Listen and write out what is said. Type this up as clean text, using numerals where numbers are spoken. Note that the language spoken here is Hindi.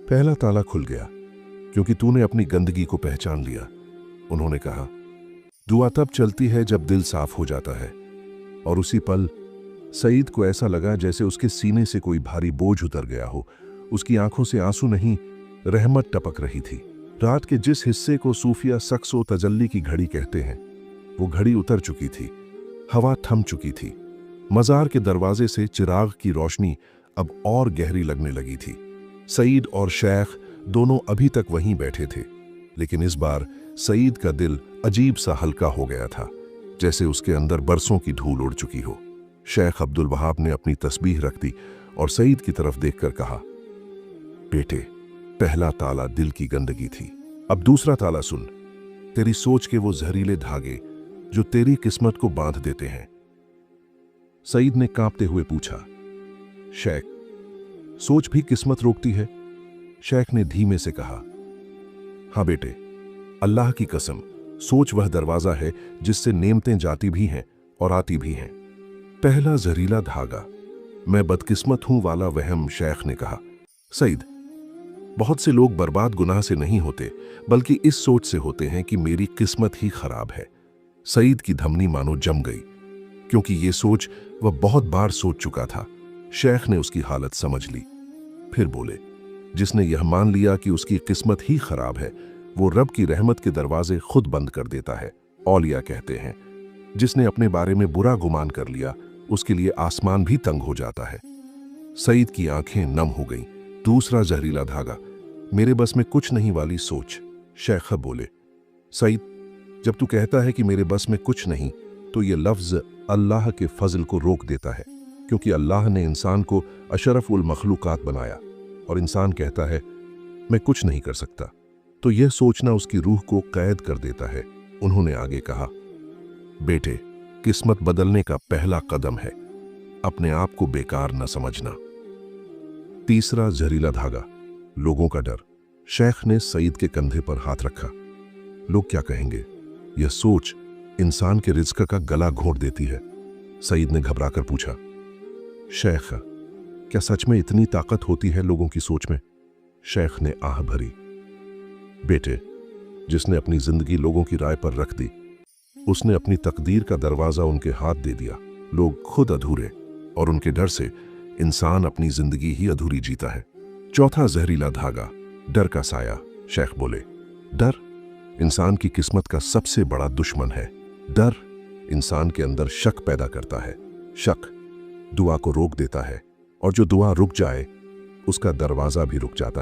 पहला ताला खुल गया क्योंकि तूने अपनी गंदगी को पहचान लिया। उन्होंने कहा, दुआ तब चलती है जब दिल साफ हो जाता है। और उसी पल सईद को ऐसा लगा जैसे उसके सीने से कोई भारी बोझ उतर गया हो। उसकी आंखों से आंसू नहीं, रहमत टपक रही थी। रात के जिस हिस्से को सूफिया सक्स व तजल्ली की घड़ी कहते हैं, वो घड़ी उतर चुकी थी। हवा थम चुकी थी। मज़ार के दरवाजे से चिराग की रोशनी अब और गहरी लगने लगी थी। सईद और शेख दोनों अभी तक वहीं बैठे थे, लेकिन इस बार सईद का दिल अजीब सा हल्का हो गया था, जैसे उसके अंदर बरसों की धूल उड़ चुकी हो। शेख अब्दुल वहाब ने अपनी तस्बीह रख दी और सईद की तरफ देखकर कहा, बेटे, पहला ताला दिल की गंदगी थी, अब दूसरा ताला सुन, तेरी सोच के वो जहरीले धागे जो तेरी किस्मत को बांध देते हैं। सईद ने कांपते हुए पूछा, शेख, सोच भी किस्मत रोकती है? शेख ने धीमे से कहा, हाँ बेटे, अल्लाह की कसम, सोच वह दरवाजा है जिससे नेमतें जाती भी हैं और आती भी हैं। पहला जहरीला धागा, मैं बदकिस्मत हूं वाला वहम। शेख ने कहा, सईद, बहुत से लोग बर्बाद गुनाह से नहीं होते, बल्कि इस सोच से होते हैं कि मेरी किस्मत ही खराब है। सईद की धमनी मानो जम गई, क्योंकि ये सोच वह बहुत बार सोच चुका था। शेख ने उसकी हालत समझ ली। फिर बोले, जिसने यह मान लिया कि उसकी किस्मत ही खराब है, वो रब की रहमत के दरवाजे खुद बंद कर देता है। औलिया कहते हैं, जिसने अपने बारे में बुरा गुमान कर लिया, उसके लिए आसमान भी तंग हो जाता है। सईद की आंखें नम हो गईं। दूसरा जहरीला धागा, मेरे बस में कुछ नहीं वाली सोच। शेख बोले, सईद, जब तू कहता है कि मेरे बस में कुछ नहीं, तो ये लफ्ज अल्लाह के फजल को रोक देता है, क्योंकि अल्लाह ने इंसान को अशरफ उल मखलूकात बनाया और इंसान कहता है मैं कुछ नहीं कर सकता, तो यह सोचना उसकी रूह को कैद कर देता है। उन्होंने आगे कहा, बेटे, किस्मत बदलने का पहला कदम है अपने आप को बेकार न समझना। तीसरा जहरीला धागा, लोगों का डर। शेख ने सईद के कंधे पर हाथ रखा। लोग क्या कहेंगे, यह सोच इंसान के रिज्क का गला घोंट देती है। सईद ने घबराकर पूछा, शेख, क्या सच में इतनी ताकत होती है लोगों की सोच में? शेख ने आह भरी। बेटे, जिसने अपनी जिंदगी लोगों की राय पर रख दी, उसने अपनी तकदीर का दरवाजा उनके हाथ दे दिया। लोग खुद अधूरे, और उनके डर से इंसान अपनी जिंदगी ही अधूरी जीता है। चौथा जहरीला धागा, डर का साया। शेख बोले, डर इंसान की किस्मत का सबसे बड़ा दुश्मन है। डर इंसान के अंदर शक पैदा करता है। शक दुआ को रोक देता है, और जो दुआ रुक जाए, उसका दरवाजा भी रुक जाता है।